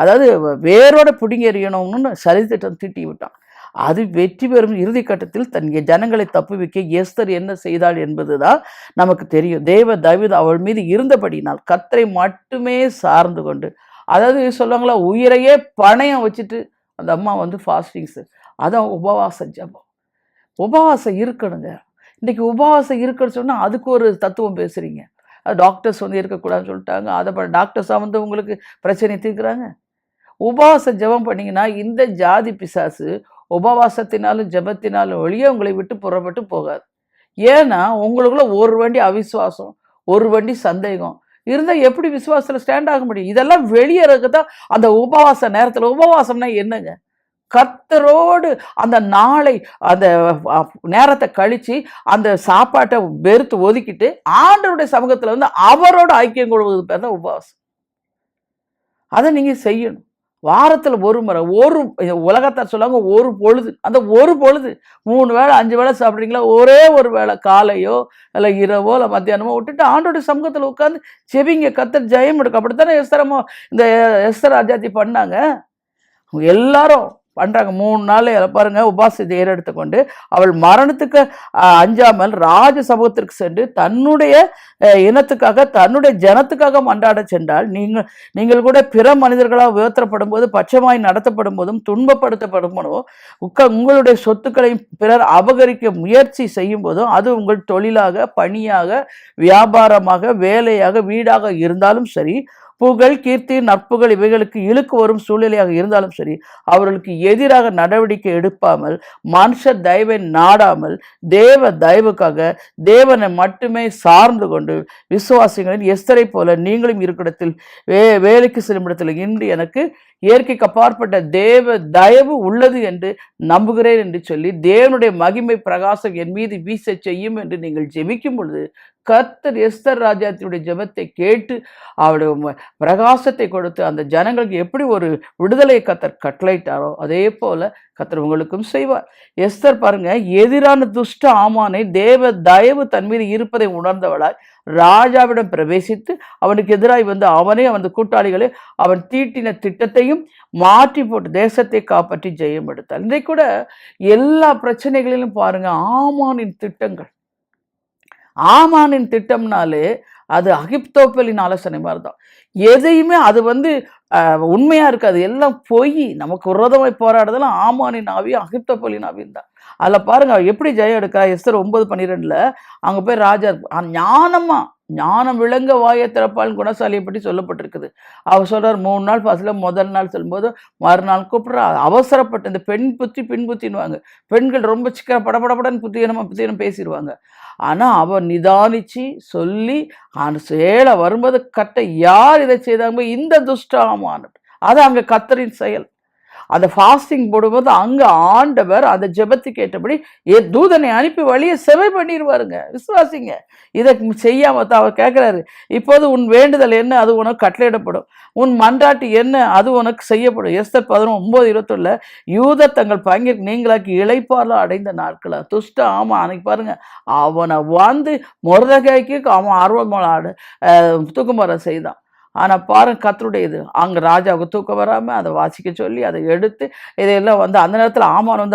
அதாவது வேரோட பிடுங்கி எறியணும்னு சதித்திட்டம் தீட்டி விட்டான். அது வெற்றி பெறும் இறுதி கட்டத்தில் தன் ஜனங்களை தப்புவிக்க எஸ்தர் என்ன செய்தாள் என்பதுதான் நமக்கு தெரியும். தேவ தயவு அவள் மீது இருந்தபடினால் கர்த்தரை மட்டுமே சார்ந்து கொண்டு, அதாவது சொல்லுவாங்களா, உயிரையே பணையம் வச்சுட்டு அந்த அம்மா வந்து ஃபாஸ்டிங்ஸு, அதான் உபவாச ஜபம். உபவாசம் இருக்கணுங்க. இன்றைக்கி உபவாசம் இருக்குன்னு சொன்னால் அதுக்கு ஒரு தத்துவம் பேசுகிறீங்க. அது டாக்டர்ஸ் வந்து இருக்கக்கூடாதுன்னு சொல்லிட்டாங்க, அதை டாக்டர்ஸாக வந்து உங்களுக்கு பிரச்சனை தீர்க்குறாங்க. உபவாச ஜபம் பண்ணிங்கன்னா இந்த ஜாதி பிசாசு உபவாசத்தினாலும் ஜபத்தினாலும் ஒழிய உங்களை விட்டு புறப்பட்டு போகாது. ஏன்னா உங்களுக்குள்ள ஒரு வண்டி அவிசுவாசம், ஒரு வண்டி சந்தேகம் இருந்தால் எப்படி விசுவாசத்தில் ஸ்டாண்ட் ஆக முடியும்? இதெல்லாம் வெளியேறதுக்கு தான் அந்த உபவாச நேரத்தில். உபவாசம்னா என்னங்க? கர்த்தரோடு அந்த நாளை அந்த நேரத்தை கழித்து அந்த சாப்பாட்டை வெறுத்து ஒதுக்கிட்டு ஆண்டவருடைய சமூகத்தில் வந்து அவரோட ஐக்கியம் கொள்வது பேர் தான் உபவாசம். அதை நீங்கள் செய்யணும். வாரத்தில் ஒரு முறை ஒரு உலகத்தார் சொல்லுவாங்க ஒரு பொழுது, அந்த ஒரு பொழுது 3 வேளை 5 வேளை சாப்பிட்றீங்களா, ஒரே ஒரு வேளை காலையோ இல்லை இரவோ இல்லை மத்தியானமோ விட்டுட்டு ஆண்டோடைய சமூகத்தில் உட்காந்து செபிங்க, கர்த்தர் ஜெயம் எடுக்கும். அப்படித்தானே எஸ்தரமோ இந்த எஸ்தர் ராஜாத்தி பண்ணாங்க. அவங்க எல்லாரும் பண்ணுறாங்க. 3 நாள் பாருங்க உபாசத்தை ஏறெடுத்துக்கொண்டு அவள் மரணத்துக்கு அஞ்சாமல் ராஜ சமூகத்திற்கு சென்று தன்னுடைய இனத்துக்காக தன்னுடைய ஜனத்துக்காக மன்றாட சென்றால், நீங்கள் கூட பிற மனிதர்களாக உயர்த்தப்படும் போது, பட்சமாய் நடத்தப்படும் போதும், துன்பப்படுத்தப்படும் போதும், உங்களுடைய சொத்துக்களையும் பிறர் அபகரிக்க முயற்சி செய்யும் போதும், அது உங்கள் தொழிலாக, பணியாக, வியாபாரமாக, வேலையாக, வீடாக இருந்தாலும் சரி, புகழ், கீர்த்தி, நட்புகள் இவைகளுக்கு இழுக்கு வரும் சூழ்நிலையாக இருந்தாலும் சரி, அவர்களுக்கு எதிராக நடவடிக்கை எடுப்பாமல், மனுஷ தயவை நாடாமல், தேவ தயவுக்காக தேவனை மட்டுமே சார்ந்து கொண்டு விசுவாசிகளின் எஸ்தரை போல நீங்களும் இருக்கிற வேலைக்கு செல்லும் இடத்தில் இன்று எனக்கு இயற்கைக்கு அப்பாற்பட்ட தேவ தயவு உள்ளது என்று நம்புகிறேன் என்று சொல்லி, தேவனுடைய மகிமை பிரகாசம் என் மீது வீச செய்யும் என்று நீங்கள் ஜெபிக்கும் பொழுது, கர்த்தர் எஸ்தர் ராஜாத்தினுடைய ஜெபத்தை கேட்டு அவருடைய பிரகாசத்தை கொடுத்து அந்த ஜனங்களுக்கு எப்படி ஒரு விடுதலை கர்த்தர் கட்டளையிட்டாரோ அதே போல கர்த்தர் உங்களுக்கும் செய்வார். எஸ்தர் பாருங்க, எதிரான துஷ்ட ஆமானை தேவ தயவு தன் மீது இருப்பதை உணர்ந்தவளாய் ராஜாவிடம் பிரவேசித்து அவனுக்கு எதிராய் வந்து அவனே அவன் கூட்டாளிகளை அவன் தீட்டின திட்டத்தையும் மாற்றி போட்டு தேசத்தை காப்பாற்றி ஜெயம் எடுத்தார். இன்றைக்கு கூட எல்லா பிரச்சனைகளிலும் பாருங்க, ஆமானின் திட்டம்னாலே அது அகிப்தோப்பலின் ஆலோசனை மாதிரி தான். எதையுமே அது உண்மையா இருக்காது, எல்லாம் பொய். நமக்கு விரோதமாய் போராடுறதெல்லாம் ஆமானின் ஆவியும் அகிப்தோப்பலின் ஆவியும் தான். அதில் பாருங்க எப்படி ஜெயம் எடுக்கிறா. எஸ்தர் 9:12 அங்கே போய் ராஜா ஞானம் விளங்க வாயை திறப்பால் குணசாலியை பற்றி சொல்லப்பட்டிருக்குது. அவர் சொல்றார் 3 நாள் பாசல முதல் நாள் சொல்லும்போது மறுநாள் கூப்பிட்றா. அவசரப்பட்டு இந்த பெண் புத்தி பின் புத்தின்வாங்க. பெண்கள் ரொம்ப சிக்க படபடப்படன்னு புத்தியனம் பேசிடுவாங்க. ஆனால் அவன் நிதானிச்சு சொல்லி அந்த சேலை வரும்போது கட்ட யார் இதை செய்தாங்க, இந்த துஷ்டாமானது. அது அங்கே கர்த்தரின் செயல். அந்த ஃபாஸ்டிங் போடும்போது அங்கே ஆண்டவர் அந்த ஜெபத்துக்கு ஏற்றபடி தூதனை அனுப்பி வழியை செவை பண்ணிடுவாருங்க. விசுவாசிங்க. இதை செய்யாம தான் அவர் கேட்குறாரு, இப்போது உன் வேண்டுதல் என்ன, அது உனக்கு கட்டளையிடப்படும். உன் மன்றாட்டு என்ன, அது உனக்கு செய்யப்படும். எஸ்தர் 19:21 யூதர் தங்கள் பங்கிற்கு நீங்களாக்கி இளைப்பாறுதல் அடைந்த நாட்களா. துஷ்ட ஆமா அன்னைக்கு பாருங்க, அவனை மொர்தெகாய்க்கு அவன் ஆர்வமாடு தூக்குமரம் செய்தான். ஆனால் பாருங்க கர்த்தருடைய இது அங்கே ராஜாவுக்கு தூக்கம் வராமல் அதை வாசிக்க சொல்லி அதை எடுத்து இதையெல்லாம் அந்த நேரத்தில் ஆமான்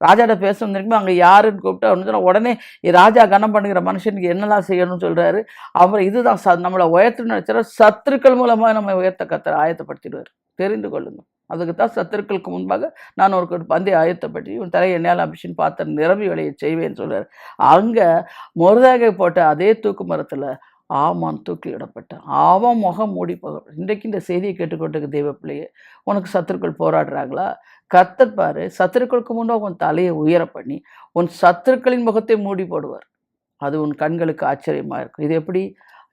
ராஜாட்ட பேச வந்திருக்குமே அங்கே யாருன்னு கூப்பிட்டு உடனே ராஜா கனம் பண்ணுகிற மனுஷனுக்கு என்னெல்லாம் செய்யணும்னு சொல்கிறாரு. அப்புறம் இதுதான் நம்மளை உயர்த்துன்னு நினச்சா சத்துருக்கள் மூலமாக நம்ம உயர்த்த கர்த்தர் ஆயத்தப்படுத்திடுவார். தெரிந்து கொள்ளுங்கள். அதுக்கு தான் சத்துருக்களுக்கு முன்பாக நான் ஒரு பந்தை ஆயத்தப்பட்டு உன் தலை என்னால் அபிஷன் பார்த்த நிரம்பி வேலையை செய்வேன்னு சொல்கிறார். அங்கே மொர்தெகாய் போட்ட அதே தூக்கு மரத்தில் ஆமான் தூக்கிலிடப்பட்டான். அவன் முகம் மூடி போக. இன்றைக்கு இந்த செய்தியை கேட்டுக்கொண்டிருக்க தெய்வ பிள்ளையே, உனக்கு சத்துருக்கள் போராடுறாங்களா? கர்த்தர் பாரு, சத்துருக்களுக்கு முன்னாக உன் தலையை உயர பண்ணி உன் சத்துருக்களின் முகத்தை மூடி போடுவார். அது உன் கண்களுக்கு ஆச்சரியமாக இருக்கும்.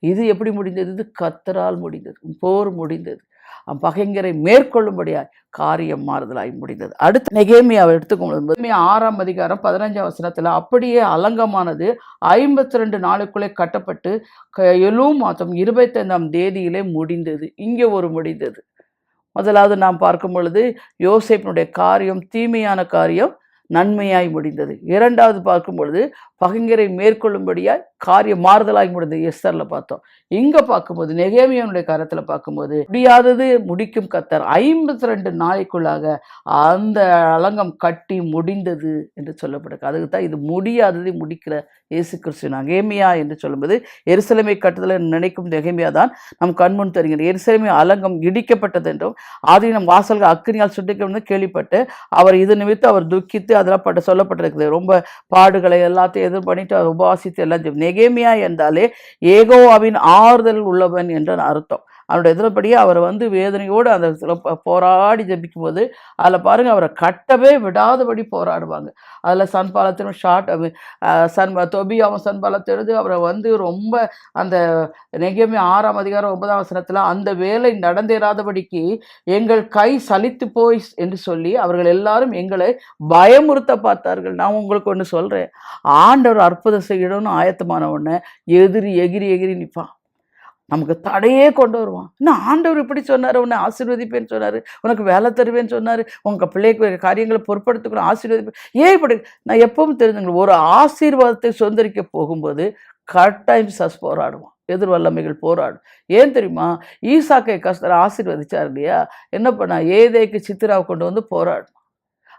இது எப்படி முடிந்தது? இது கர்த்தரால் முடிந்தது. போர் முடிந்தது. பகைஞரை மேற்கொள்ளும்படியாய் காரியம் மாறுதலாய் முடிந்தது. அடுத்து நெகேமியாவை எடுத்துக்கொள்ளும்போது 6ஆம் அதிகாரம் 15ஆம் வசனத்தில் அப்படியே அலங்கமானது 52 நாளுக்குள்ளே கட்டப்பட்டு எலூம் மாதம் 25ஆம் தேதியிலே முடிந்தது. இங்கே ஒரு முடிந்தது. முதலாவது நாம் பார்க்கும் பொழுது யோசேப்பினுடைய காரியம் தீமையான காரியம் நன்மையாய் முடிந்தது. இரண்டாவது பார்க்கும் பொழுது பகைஞரை மேற்கொள்ளும்படியாய் காரியம் மாறுதலாகி முடிந்தது. எஸ்தரில் பார்த்தோம். இங்கே பார்க்கும்போது நெகேமியானுடைய காரியத்தில் பார்க்கும்போது முடியாதது முடிக்கும் கர்த்தர் 52 நாளைக்குள்ளாக அந்த அலங்கம் கட்டி முடிந்தது என்று சொல்லப்படுது. அதுக்கு தான் இது முடியாததை முடிக்கிற இயேசு கிறிஸ்து. நெகேமியா என்று சொல்லும்போது எருசலேமை கட்டுதலை நினைக்கும் நெகேமியா தான் நம் கண்முன் தருகிறது. எருசலேமை அலங்கம் இடிக்கப்பட்டது என்றும் ஆதீனம் வாசல்கள் அக்கினியால் சுட்டிக்க கேள்விப்பட்டு அவர் இது நிமித்து அவர் துக்கித்து அதெல்லாம் சொல்லப்பட்டிருக்குது. ரொம்ப பாடுகளை எல்லாத்தையும் எதிர் பண்ணிட்டு அவர் உபவாசித்து எல்லாம். நெகேமியா என்றாலே ஏகோவாவின் ஆறுதல் உள்ளவன் என்ற அர்த்தம். அவருடைய எதிர்படியே அவர் வேதனையோடு அந்த போராடி ஜபிக்கும் போது அதில் பாருங்கள் அவரை கட்டவே விடாதபடி போராடுவாங்க. அதில் சன்பாலத்தினும் தொபியாவும் சன்பாலத்தை எழுது அவரை ரொம்ப அந்த நெகேமியா 6ஆம் அதிகாரம் 9ஆம் வசனத்தில் அந்த வேலை நடந்தேறாதபடிக்கு எங்கள் கை சலித்து போய் என்று சொல்லி அவர்கள் எல்லாரும் எங்களை பயமுறுத்த பார்த்தார்கள். நான் உங்களுக்கு ஒன்று சொல்கிறேன், ஆண்டவர் அற்புதம் செய்யணும்னு ஆயத்தமான உடனே எகிரி நிற்பான். நமக்கு தடையே கொண்டு வருவான். இன்னும் ஆண்டவர் இப்படி சொன்னார், உன்னை ஆசீர்வதிப்பேன்னு சொன்னார், உனக்கு வேலை தருவேன்னு சொன்னார், உங்கள் பிள்ளைக்கு காரியங்களை பொறுப்படுத்திக்கணும் ஆசீர்வதிப்பேன். ஏன் இப்படி? நான் எப்பவும் தெரிஞ்சுங்க, ஒரு ஆசீர்வாதத்தை சுதந்திரிக்க போகும்போது கட்டாயம் போராடுவான், எதிர் வல்லமைகள் போராடும். ஏன் தெரியுமா? ஈசாக்கை கர்த்தர் ஆசீர்வதிச்சார் இல்லையா? என்ன பண்ணா? ஏதேக்கு சித்திராவை கொண்டு வந்து போராடும்.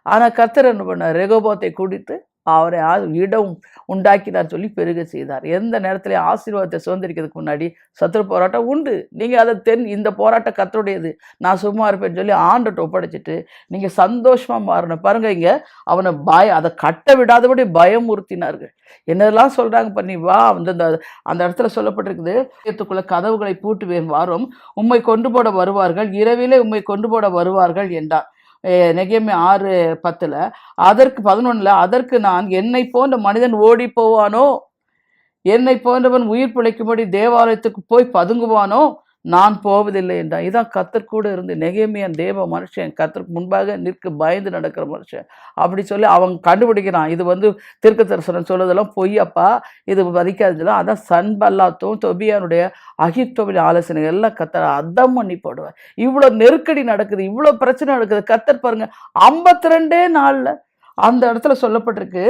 ஆனால் கர்த்தர் என்ன பண்ணார்? ரெகோபோத்தை கூட்டிட்டு அவரை இடம் உண்டாக்கினார் சொல்லி பெருக செய்தார். எந்த நேரத்திலையும் ஆசீர்வாதத்தை சுதந்திரிக்கிறதுக்கு முன்னாடி சத்துரு போராட்டம் உண்டு. நீங்கள் அதை இந்த போராட்டம் கர்த்தருடையது, நான் சும்மா இருப்பேன்னு சொல்லி ஆண்டுட்டு ஒப்படைச்சிட்டு நீங்கள் சந்தோஷமாக மாறணும். பாருங்க, இங்கே அவனை அதை கட்ட விடாதபடி பயமுறுத்தினார்கள். என்னெல்லாம் சொல்கிறாங்க பண்ணி வா. அந்த இடத்துல சொல்லப்பட்டிருக்குது, இதுக்குள்ள கதவுகளை பூட்டுவேன், வாரும் உம்மை கொண்டு போட வருவார்கள், இரவிலே உம்மை கொண்டு போட வருவார்கள் என்றார். நெகேமியா 6:10. அதற்கு 11, அதற்கு நான், என்னை போன்ற மனிதன் ஓடி போவானோ, என்னை போன்றவன் உயிர் பிழைக்கும்படி தேவாலயத்துக்கு போய் பதுங்குவானோ, நான் போவதில்லை என்றான். இதான் கர்த்தர் கூட இருந்து நெகேமியான் தேவ மனுஷன், கர்த்தருக்கு முன்பாக நிற்க பயந்து நடக்கிற மனுஷன். அப்படி சொல்லி அவன் கண்டுபிடிக்கிறான், இது தீர்க்க தரிசனம் சொல்வதெல்லாம் பொய்யப்பா, இது வதிக்காதுலாம். அதான் சன்பல்லாத்தும் தொபியானுடைய அகித்தோவின் ஆலோசனை எல்லாம் கர்த்தர் அதம் பண்ணி போடுவார். இவ்வளோ நெருக்கடி நடக்குது, இவ்வளோ பிரச்சனை நடக்குது. கர்த்தர் பாருங்க 52 நாளில் அந்த இடத்துல சொல்லப்பட்டிருக்கு.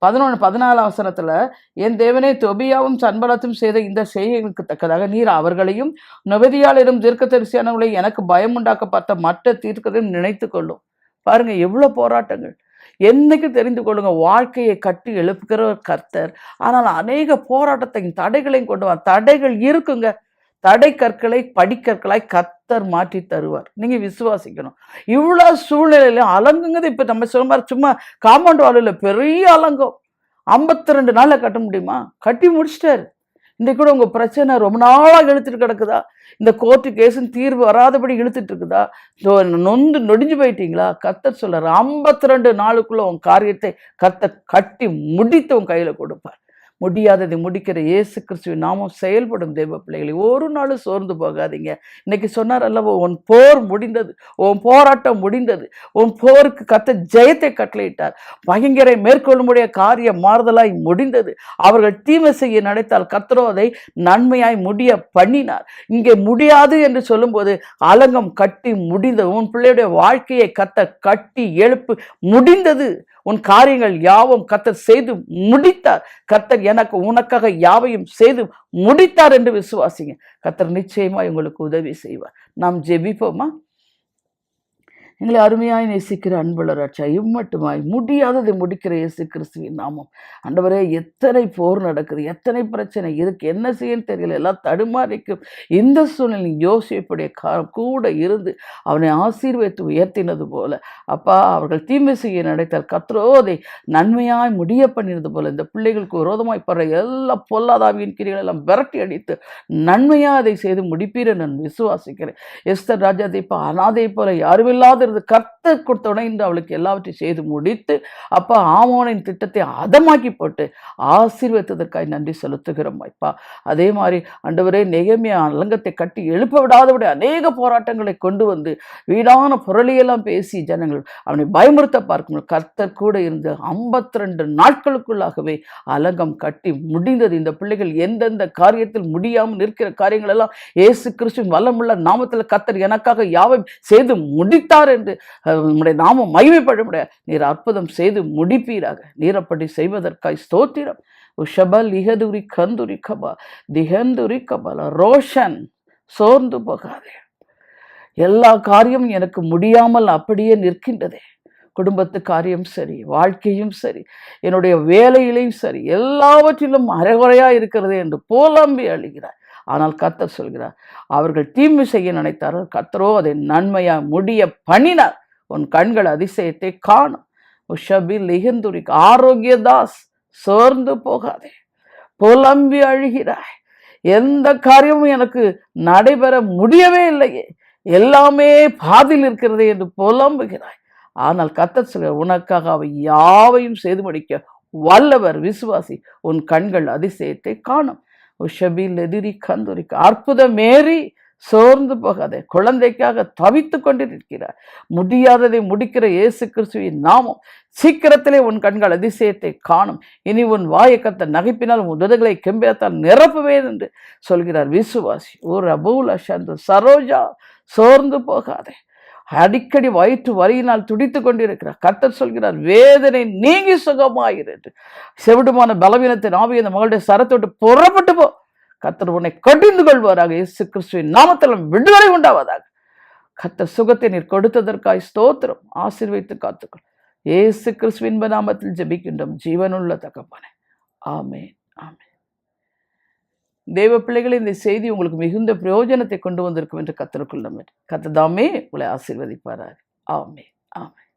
14 என் தேவனே, தொபியாவும் சன்பலத்தும் செய்த இந்த செய்கைகளுக்கு தக்கதாக நீர் அவர்களையும் நொபதியாளிடம் தீர்க்கதரிசியானவர்களை எனக்கு பயம் உண்டாக்கப்பட்ட மற்ற தீர்க்கதையும் நினைத்து கொள்ளும். பாருங்க எவ்வளோ போராட்டங்கள். என்னைக்கு தெரிந்து கொள்ளுங்க, வாழ்க்கையை கட்டி எழுப்புகிற கர்த்தர், ஆனால் அநேக போராட்டத்தையும் தடைகளையும் கொண்டு வா. தடைகள் இருக்குங்க, தடை கற்களை படிக்கற்களாய் கர்த்தர் மாற்றி தருவார். நீங்க விசுவாசிக்கணும். இவ்வளோ சூழ்நிலையில அலங்குங்கிறது இப்போ நம்ம சொல்ல மாதிரி சும்மா காம்பவுண்ட் வாலில் பெரிய அலங்கம் 52 நாளில் கட்ட முடியுமா? கட்டி முடிச்சிட்டாரு. இன்றைக்கு கூட உங்கள் பிரச்சனை ரொம்ப நாளாக இழுத்துட்டு கிடக்குதா? இந்த கோர்ட்டு கேஸுன்னு தீர்வு வராதபடி இழுத்துட்டு இருக்குதா? நொடிஞ்சு போயிட்டீங்களா? கர்த்தர் சொல்றாரு 52 நாளுக்குள்ள உன் காரியத்தை கர்த்தர் கட்டி முடித்து உன் கையில் கொடுப்பார். முடியாததை முடிக்கிற இயேசு கிறிஸ்துவின் நாமம் செயல்படும் தேவ பிள்ளைகளை. ஒரு நாளும் சோர்ந்து போகாதீங்க. இன்னைக்கு சொன்னார் அல்லவா, உன் போர் முடிந்தது, உன் போராட்டம் முடிந்தது, உன் போருக்கு கர்த்தர் ஜெயத்தை கட்டளையிட்டார். பயங்கரை மேற்கொள்ளும்படிய காரியம் மாறுதலாய் முடிந்தது. அவர்கள் தீமை செய்ய நினைத்தால் கர்த்தரோ அதை நன்மையாய் முடிய பண்ணினார். இங்கே முடியாது என்று சொல்லும்போது அலங்கம் கட்டி முடிந்தது. உன் பிள்ளையுடைய வாழ்க்கையை கர்த்தர் கட்டி எழுப்பு முடிந்தது. உன் காரியங்கள் யாவும் கர்த்தர் செய்து முடித்தார். கர்த்தர் எனக்கு உனக்காக யாவையும் செய்து முடித்தார் என்று விசுவாசிங்க. கர்த்தர் நிச்சயமாய் உங்களுக்கு உதவி செய்வார். நாம் ஜெபிப்போமா? எங்களை அருமையாய் நேசிக்கிற அன்புள்ள ராஜா, இம்மட்டுமாய் முடியாததை முடிக்கிற இயேசு கிறிஸ்துவின் நாமம். ஆண்டவரே, எத்தனை போர் நடக்குது, எத்தனை பிரச்சனை இருக்கு, என்ன செய்யன்னு தெரியல, எல்லாம் தடுமாறிக்கும். இந்த சூழ்நிலை யோசிப்புடைய கூட இருந்து அவனை ஆசீர்வதித்து உயர்த்தினது போல அப்பா, அவர்கள் தீமை செய்ய நினைத்தால் கர்த்தரோ அதை நன்மையாய் முடிய பண்ணினது போல இந்த பிள்ளைகளுக்கு விரோதமாய் படுற எல்லா பொல்லாதாவியின் கிரிகள் எல்லாம் விரட்டி அடித்து நன்மையாக அதை செய்து முடிப்பீர் நான் விசுவாசிக்கிறேன். எஸ்தர் ராஜா தீபா அனாதை போல யாருமில்லாத கர்த்தர் கொடுத்தவுடனே இன்று அவளுக்கு எல்லாவற்றையும் செய்து முடித்து அப்பா ஆமோனின் திட்டத்தை அதமாக்கி போட்டு ஆசீர்வதித்ததற்காக நன்றி செலுத்துகிறோம் அப்பா. அதே மாதிரி ஆண்டவரே, நெகேமியா அலங்கத்தை கட்டி எழுப்ப விடாதபடி அநேக போராட்டங்களை கொண்டு வந்து வீணான பொருளையெல்லாம் பேசி ஜனங்கள் அவனை பயமுறுத்த பார்க்கும். கர்த்தர் கூட இருந்து 52 நாட்களுக்குள்ளாகவே அலங்கம் கட்டி முடிந்தது. இந்த பிள்ளைகள் எந்தெந்த காரியத்தில் முடியாமல் நிற்கிற காரியங்கள் எல்லாம் இயேசு கிறிஸ்துவின் வல்லமுள்ள நாமத்தில் கர்த்தர் எனக்காக யாவை செய்து முடித்தார் என்று உம்முடைய நாமம் மகிமைப்பட நீர் அற்புதம் செய்து முடிப்பீராக. நீரப்படி செய்வதற்காய் ஸ்தோத்திரம். உஷபல் இகதுரி கந்துரி கபா திகந்துரி கபல ரோஷன். சோர்ந்து போகாதே. எல்லா காரியமும் எனக்கு முடியாமல் அப்படியே நிற்கின்றதே. குடும்பத்து காரியம் சரி, வாழ்க்கையும் சரி, என்னுடைய வேலையிலையும் சரி, எல்லாவற்றிலும் அரைகுறையா இருக்கிறது என்று புலம்பி அழுகிறார். ஆனால் கர்த்தர் சொல்கிறார், அவர்கள் தீமை செய்ய நினைத்தார்கள், கர்த்தரோ அதை நன்மையா முடிய பண்ணினார். உன் கண்கள் அதிசயத்தை காணும். உஷபில் லிகந்துரி ஆரோக்கியதாஸ். சோர்ந்து போகாதே, புலம்பி அழுகிறாய். எந்த காரியமும் எனக்கு நடைபெற முடியவே இல்லையே, எல்லாமே பாதியில் இருக்கிறதே என்று புலம்புகிறாய். ஆனால் கர்த்தர் சொல்ல, உனக்காக அவை யாவையும் செய்து முடிக்க வல்லவர். விசுவாசி, உன் கண்கள் அதிசயத்தை காணும். உஷபில் எதிரி கந்துரிக்க அற்புதம் மேறி சோர்ந்து போகாதே. குழந்தைக்காக தவித்து கொண்டிருக்கிறார். முடியாததை முடிக்கிற இயேசு கிறிஸ்துவின் நாமம் சீக்கிரத்திலே உன் கண்கள் அதிசயத்தை காணும். இனி உன் வாயை கர்த்தர் நகைப்பினால் உன் உதடுகளை கெம்பீரத்தால் நிரப்புவேன் என்று சொல்கிறார். விசுவாசி. ஓ ரபூல சந்து சரோஜா, சோர்ந்து போகாதே. அடிக்கடி வயிற்று வலியினால் துடித்து கொண்டிருக்கிறார். கர்த்தர் சொல்கிறார், வேதனை நீங்கி சுகமாயிரு. செவிடுமான பலவீனத்தின் ஆவி அந்த மகளுடைய சரத்தோட்டு புறப்பட்டு போ. கர்த்தர் உன்னை கடிந்து கொள்வாராக. இயேசு கிறிஸ்துவின் நாமத்தில் விடுதலை உண்டாவதாக. கர்த்தர் சுகத்தை நீர் கொடுத்ததற்காய் ஸ்தோத்திரம். ஆசீர்வதித்து காத்துக்கொள். இயேசு கிறிஸ்துவின் நாமத்தில் ஜெபிக்கின்றோம் ஜீவனுள்ள தகப்பனே. ஆமென், ஆமென். தேவ பிள்ளைகளே, இந்த செய்தி உங்களுக்கு மிகுந்த பிரயோஜனத்தை கொண்டு வந்திருக்கும் என்று கர்த்தருக்குள் நம்புகிறேன். கர்த்தர் தாமே உங்களை ஆசீர்வதிப்பாராக. ஆமென், ஆமென்.